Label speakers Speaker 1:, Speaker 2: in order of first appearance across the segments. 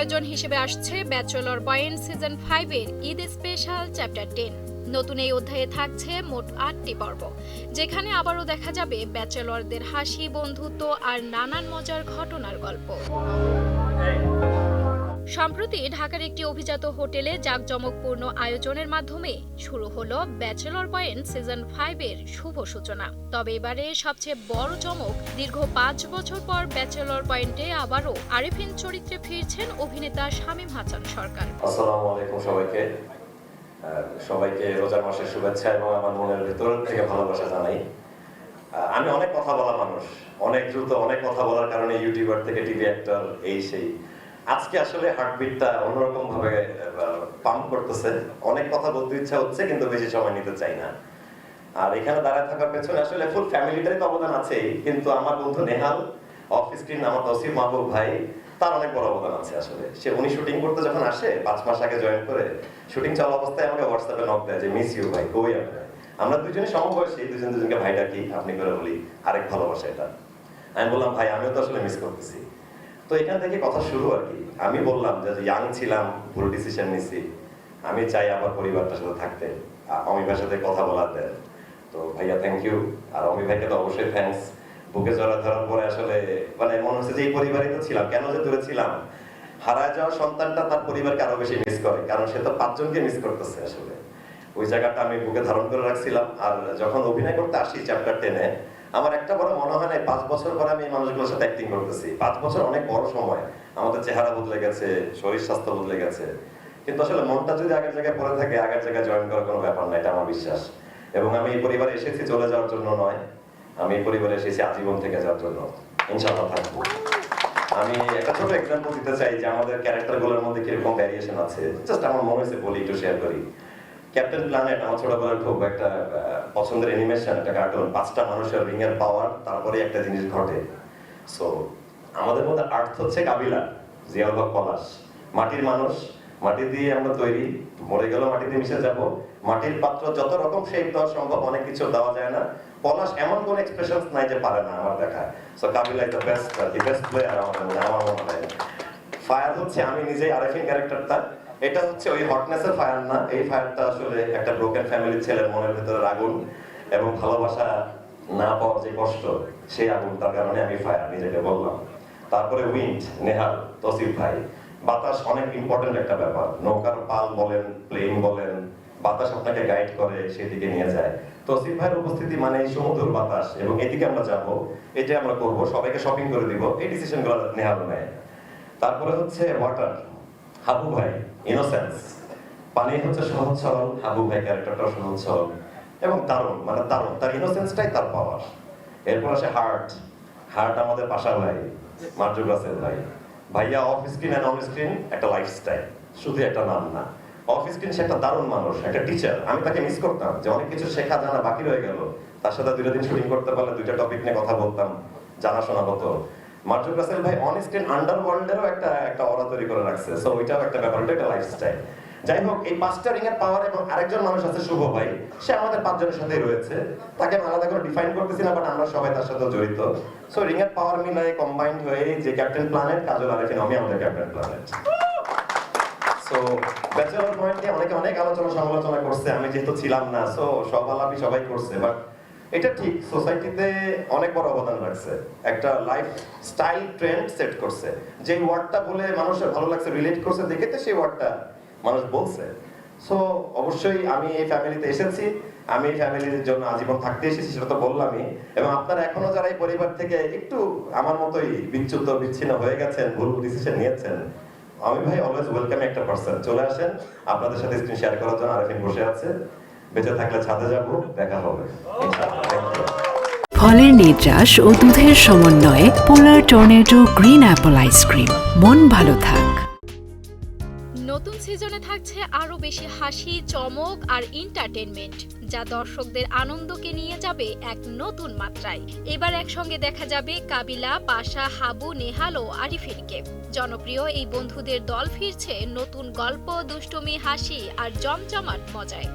Speaker 1: আয়োজন হিসেবে আসছে ব্যাচেলর পয়েন্ট সিজন 5 এর ঈদ স্পেশাল চ্যাপ্টার 10। নতুন এই অধ্যায়ে থাকছে মোট 8টি পর্ব, যেখানে আবারও দেখা যাবে ব্যাচেলরদের হাসি, বন্ধুত্ব আর নানান মজার ঘটনার গল্প। সম্প্রতি ঢাকার একটি অভিজাত হোটেলে জাঁকজমকপূর্ণ আয়োজনের মাধ্যমে শুরু হলো ব্যাচেলর পয়েন্ট সিজন 5 এর শুভ সূচনা। তবে এবারে সবচেয়ে বড় চমক, দীর্ঘ 5 বছর পর ব্যাচেলর পয়েন্টে আবারও আরিফিন চরিত্রে ফিরছেন অভিনেতা শামীম হাসান সরকার।
Speaker 2: আসসালামু আলাইকুম সবাইকে রোজার মাসের শুভেচ্ছা এবং আমার মনের ভেতর থেকে ভালোবাসা জানাই। আমি অনেক কথা বলা মানুষ, অনেক দ্রুত অনেক কথা বলার কারণে ইউটিউবার থেকে টিভি অ্যাক্টর এই সেই। আজকে আসলে হার্টবিটটা অন্যরকম ভাবে পাম্প করতেছে, অনেক কথা বলতে ইচ্ছা হচ্ছে কিন্তু বেশি সময় নিতে চাই না। আর এখানে দাঁড়ায় থাকার পেছনে আসলে ফুল ফ্যামিলিটারই তো অবদান আছে, কিন্তু আমার বন্ধু নেহাল, অফ স্ক্রিন আমার তসিফ মাহবুব ভাই, তার অনেক বড় অবদান আছে। আসলে উনি শুটিং করতে যখন আসে 5 মাস আগে জয়েন করে, শুটিং চলা অবস্থায় আমাকে হোয়াটসঅ্যাপে নক দেয় যে মিস ইউ ভাই, কই আপনারা? আমরা দুজনে সমবয়সী, দুজনকে ভাই ডাকি, আপনি করে বলি, আরেক ভালোবাসা এটা। আমি বললাম ভাই আমিও তো আসলে মিস করতেছি। তো এখান থেকে কথা শুরু আর কি। আমি বললাম যে ইয়াং ছিলাম, ভুল ডিসিশন নিছি, আমি চাই আবার পরিবারটার সাথে থাকতে, অমি ভাইয়ের সাথে কথা বলার দেন। তো ভাইয়া থ্যাংক ইউ, আর অমি ভাইকে তো অবশ্যই থ্যাঙ্কস। বুকে জড়া ধরার পরে আসলে মানে মনে হচ্ছে যে এই পরিবারই তো ছিলাম, কেন যে দূরে ছিলাম। হারায় যাওয়া সন্তানটা তার পরিবারকে আরো বেশি মিস করে, কারণ সে তো 5 জনকে মিস করতেছে। আসলে ওই জায়গাটা আমি বুকে ধারণ করে রাখছিলাম। আর যখন অভিনয় করতে আসি চ্যাপ্টার 10-এ, আমার একটা বড় মনে হয় না 5 বছর পরে আমি এই মানুষগুলোর সাথে অ্যাক্টিং করতেছি। 5 বছর অনেক বড় সময়, আমাদের চেহারা বদলে গেছে, শরীর স্বাস্থ্য বদলে গেছে, কিন্তু আসলে মনটা যদি আগের জায়গায় পড়ে থাকে, আগের জায়গায় জয়েন করার কোনো ব্যাপার না, এটা আমার বিশ্বাস। এবং আমি এই পরিবারে এসেছি চলে যাওয়ার জন্য নয়, আমি এই পরিবারে এসেছি আজীবন থেকে যাওয়ার জন্য, ইনশাআল্লাহ থাকবো। আমি একটা ছোট এক্সাম্পল দিতে চাই যে আমাদের ক্যারেক্টারগুলোর মধ্যে কিরকম ভ্যারিয়েশন আছে, জাস্ট আমার মনে হয়েছে বলি, একটু শেয়ার করি। ক্যাপ্টেন প্ল্যানেট আমার ছোটবেলার খুব একটা পছন্দের অ্যানিমেশন, একটা কার্টুন। 5টা মানুষের রিং এর পাওয়ার, তারপরে একটা জিনিস ঘটে। সো আমাদের মধ্যে আর্থ হচ্ছে কাবিলা, জিয়াউল হক পলাশ, মাটির মানুষ, মাটি দিয়ে আমরা তৈরি, মরে গেল মাটিতে মিশে যাব। মাটির পাত্র যত রকম শেপ দেওয়া সম্ভব, অনেক কিছু দেওয়া যায় না। পলাশ এমন কোন এক্সপ্রেশনস নাই যে পারে না আমার দেখা। So Kabila is the best player আমার মনে হয়। ফায়ার হচ্ছে আমি নিজেই আরিফিন ক্যারেক্টারটা, এটা হচ্ছে ওই হটনেসের ফায়ার না, এই ফায়ারটা আসলে একটা ব্রোকেন ফ্যামিলির ছেলের মনের ভেতরের আগুন এবং ভালোবাসা না পাওয়ার যে কষ্ট, সেই আগুনটার কারণে আমি ফায়ার নিজেকে বললাম। তারপরে উইন্ড, নেহাল, তসিফ ভাই। বাতাস অনেক ইম্পর্টেন্ট একটা ব্যাপার, নৌকার পাল বলেন, প্লেন বলেন, বাতাস আপনাকে গাইড করে, সেদিকে নিয়ে যায়। তসিফ ভাইয়ের উপস্থিতি মানে এই সমুদ্র বাতাস, এবং এদিকে আমরা যাব, এটা আমরা করব, সবাইকে শপিং করে দিব, এই ডিসিশনগুলো নেহাল নেয়। তারপরে হচ্ছে ওয়াটার, হাবু ভাই, ইনোসেন্স। পানি হচ্ছে সহজ সরল, হাবু ভাই ক্যারেক্টারটা সহজ সরল এবং দারুণ, মানে দারুণ, তার ইনোসেন্সটাই তার পাওয়ার। এরপর আসে হার্ট, হার্ট আমাদের পাশা ভাই, মার্জুক রাসেল ভাই। ভাইয়া off screen and on screen একটা লাইফস্টাইল, শুধু একটা নাম না। অফ স্ক্রিন সে একটা দারুণ মানুষ, একটা টিচার। আমি তাকে মিস করতাম, যে অনেক কিছু শেখা জানা বাকি রয়ে গেল। তার সাথে 2 দিন শুটিং করতে পারলে 2টা টপিক নিয়ে কথা বলতাম, জানাশোনা হতো। মার্জুক রাসেল ভাই অন স্ক্রিন আন্ডারওয়ার্ল্ডেরও একটা অরা তৈরি করে রাখছে। সো ওইটাও একটা ব্যাপার, ওইটা একটা লাইফস্টাইল। যাই হোক, এই 5টা রিং এর পাওয়ার এবং আরেকজন মানুষ আছে শুভ ভাই, সে আমাদের 5 জনের সাথেই রয়েছে। তাকে আমি আলাদা করে ডিফাইন করতেছি না, বাট আমরা সবাই তার সাথে জড়িত। সো রিং এর পাওয়ার মিলে কম্বাইন্ড হয়ে যে ক্যাপ্টেন প্ল্যানেট, কাজল আরিফিন, আমি আমাদের ক্যাপ্টেন প্ল্যানেট। সো ব্যাচেলর পয়েন্টে অনেকে অনেক আলোচনা সমালোচনা করছে, আমি যেহেতু ছিলাম না, সো সব আলাপই সবাই করছে। বাট এটা ঠিক, সোসাইটিতে অনেক বড় অবদান রাখছে, একটা লাইফ স্টাইল ট্রেন্ড সেট করছে। যে ওয়ার্ডটা বলে মানুষের ভালো লাগছে, রিলেট করছে দেখে, তো সেই ওয়ার্ডটা মানুষ বলছে। সো অবশ্যই আমি এই ফ্যামিলিতে এসেছি, আমি এই ফ্যামিলির জন্য আজীবন থাকতে এসেছি, সেটা তো বললামই। এবং আপনারা এখনো যারা এই পরিবার থেকে একটু আমার মতোই বিচ্যুত বিচ্ছিন্ন হয়ে গেছেন, ভুল ডিসিশন নিয়েছেন, আমি ভাই অলওয়েজ ওয়েলকাম একটা পারসন। চলে আসেন, আপনাদের সাথে স্ক্রিন শেয়ার করার জন্য আরিফিন বসে আছে। বেঁচে থাকলে ছাদে যাব, দেখা হবে ইনশাআল্লাহ।
Speaker 3: ফলের নির্যাস ও দুধের সমন্বয়ে পোলার টর্নেডো গ্রিন অ্যাপল আইসক্রিম, মন ভালো থাক।
Speaker 1: নতুন সিজনে থাকছে আরো বেশি হাসি, চমক আর এন্টারটেইনমেন্ট, যা দর্শকদের আনন্দকে নিয়ে যাবে এক নতুন মাত্রায়। এবার একসঙ্গে দেখা যাবে কাবিলা, পাশা, হাবু, নেহাল ও আরিফিনকে। জনপ্রিয় এই বন্ধুদের দল ফিরছে নতুন গল্প, দুষ্টুমি, হাসি আর জমজমাট মজায়।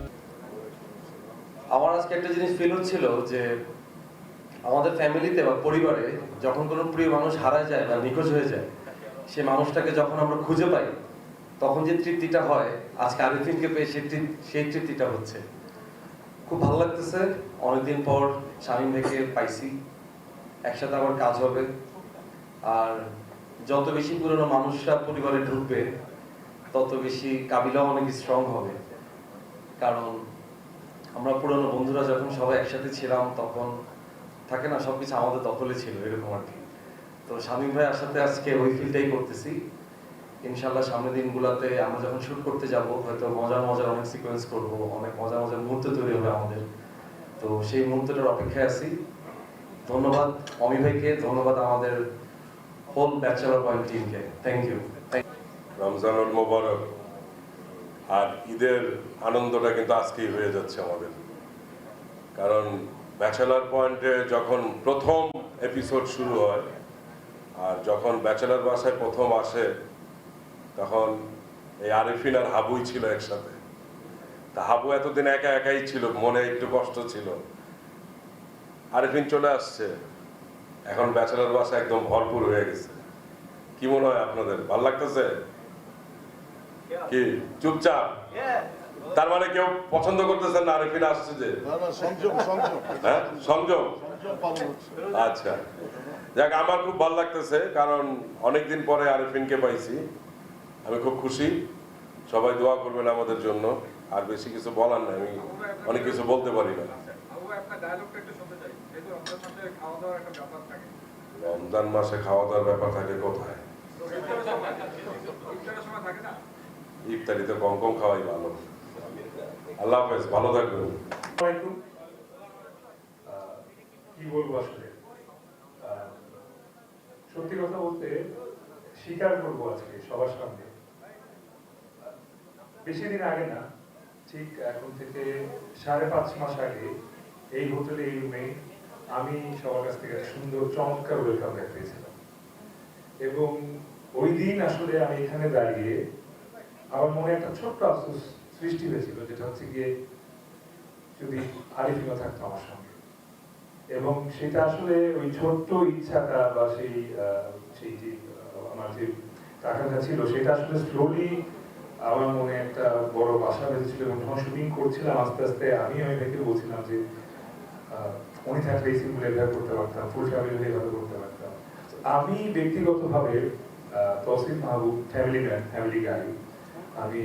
Speaker 4: আমার আজকে একটা জিনিস ফিল হচ্ছিল যে আমাদের ফ্যামিলিতে বা পরিবারে যখন কোনো প্রিয় মানুষ হারা যায় বা নিখোঁজ হয়ে যায়, সে মানুষটাকে যখন আমরা খুঁজে পাই তখন যে তৃপ্তিটা হয়, আজকে আরিফিনকে পেয়ে সেই তৃপ্তিটা হচ্ছে। খুব ভালো লাগতেছে, অনেকদিন পর শামীম ভাইকে পাইছি, একসাথে আবার কাজ হবে। আর যত বেশি পুরনো মানুষরা পরিবারে ঢুকবে তত বেশি কাবিলাও অনেক স্ট্রং হবে। কারণ আমরা পুরনো বন্ধুরা যখন সবাই একসাথে ছিলাম তখন থাকে না, সবকিছু আমাদের দখলে ছিল, এরকম আর কি। তো শামীম ভাইয়ের সাথে আজকে ওই ফিলটাই করতেছি। ইনশাল্লাহ সামনের দিনগুলোতে আমরা যখন শুট করতে যাব হয়তো মজার মজার অনেক সিকোয়েন্স করব, অনেক মজার মজার মুহূর্ত তৈরি হবে আমাদের। তো সেই মুহূর্তটার অপেক্ষায় আছি। ধন্যবাদ অমি ভাইকে, ধন্যবাদ আমাদের হোল ব্যাচেলর পয়েন্ট টিমকে। Thank you.
Speaker 5: রমজানুল মোবারক। আর ঈদের আনন্দটা কিন্তু আজকেই হয়ে যাচ্ছে আমাদের, কারণ ব্যাচেলর পয়েন্টে যখন প্রথম এপিসোড শুরু হয় আর যখন ব্যাচেলর বাসায় প্রথম আসে তখন এই আরিফিন আর হাবুই ছিল একসাথে। তা হাবু এতদিন একা একাই ছিল, মনে একটু কষ্ট ছিল। আরিফিন চলে আসছে, এখন ব্যাচেলর বাসা একদম ভরপুর হয়ে গেছে। কি মনে হয় আপনাদের, ভালো লাগতেছে কি? চুপচাপ, তার মানে কেউ পছন্দ করতেছেন না আরিফিন আসছে যে? হ্যাঁ, সংযম। আচ্ছা, যাক, আমার খুব ভালো লাগতেছে, কারণ অনেকদিন পরে আরিফিনকে পাইছি। আমি খুব খুশি। সবাই দোয়া করবেন আমাদের জন্য। আর বেশি কিছু বলার নাই, আমি অনেক কিছু বলতে পারি না। রমজান মাসে খাওয়া দাওয়ার ব্যাপার থাকে কোথায়? ইফতারিতে কম কম খাওয়াই ভালো। আল্লাহ হাফেজ, ভালো থাকবেন।
Speaker 6: কি বলবো আসলে, সত্যি কথা বলতে স্বীকার করবো আজকে সবার সামনে, বেশি দিন আগে না, ঠিক এখন থেকে 5.5 মাস আগে এই হোটেলে, এই রুমে আমি সবার কাছ থেকে সুন্দর চমৎকার ওয়েলকাম ব্যাক পেয়েছিলাম। এবং ওই দিন আসলে আমি এখানে দাঁড়িয়ে আমার মনে একটা ছোট্ট আফসোস সৃষ্টি হয়েছিল, যেটা হচ্ছে গিয়ে যদি আরিফিনও থাকতো আমার সঙ্গে। এবং সেটা আসলে ওই ছোট্ট ইচ্ছাটা বা সেই যে আমার যে আকাঙ্ক্ষা ছিল, সেটা আসলে স্লোলি আমার মনে একটা বড় বাসা বেঁধেছিল। এবং যখন শুটিং করছিলাম আস্তে আস্তে আমি ভাইকে বলছিলাম যে উনি থাকলে এই সিনগুলো এভাবে করতে পারতাম, ফুল ফ্যামিলি এভাবে করতে পারতাম। আমি ব্যক্তিগতভাবে তৌসিফ মাহবুব ফ্যামিলি ম্যান, ফ্যামিলি গাই। আমি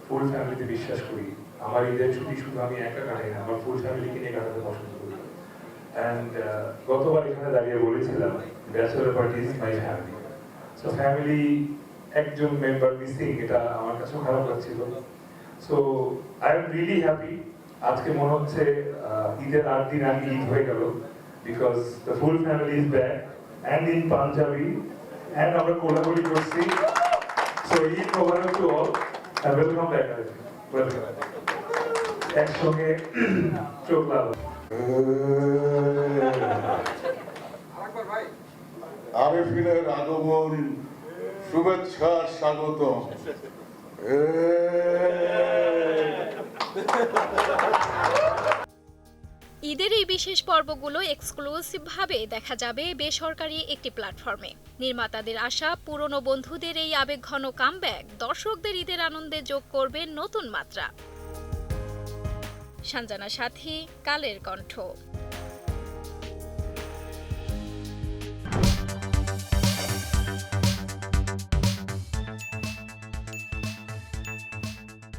Speaker 6: ফুল ফ্যামিলিতে বিশ্বাস করি। আমার ঈদের ছুটি শুধু আমি একা কাটাই না, আমার ফুল ফ্যামিলিকে নিয়ে কাটাতে পছন্দ করি। অ্যান্ড গতবার এখানে দাঁড়িয়ে বলেছিলাম bachelor party is my family. So family একজন মেম্বার মিসিং, এটা আমার কাছেও খারাপ লাগছিল। So I am really happy. আজকে মনে হচ্ছে ঈদের 8 দিন আগে ঈদ হয়ে গেল, because the full family is back and in panjabi, and আমরা কোলাবরেট করছি। সো ঈদ মোবারক to all, welcome back. Welcome একসঙ্গে চোখ লাল।
Speaker 7: আরিফিনের আগমন, শুভেচ্ছা, স্বাগত।
Speaker 1: ঈদের এই বিশেষ পর্বগুলো এক্সক্লুসিভ ভাবে দেখা যাবে বেসরকারি একটি প্ল্যাটফর্মে। নির্মাতাদের আশা, পুরনো বন্ধুদের এই আবেগঘন কামব্যাক দর্শকদের ঈদের আনন্দে যোগ করবে নতুন মাত্রা। সঞ্জনা সাথী, কালের কণ্ঠ।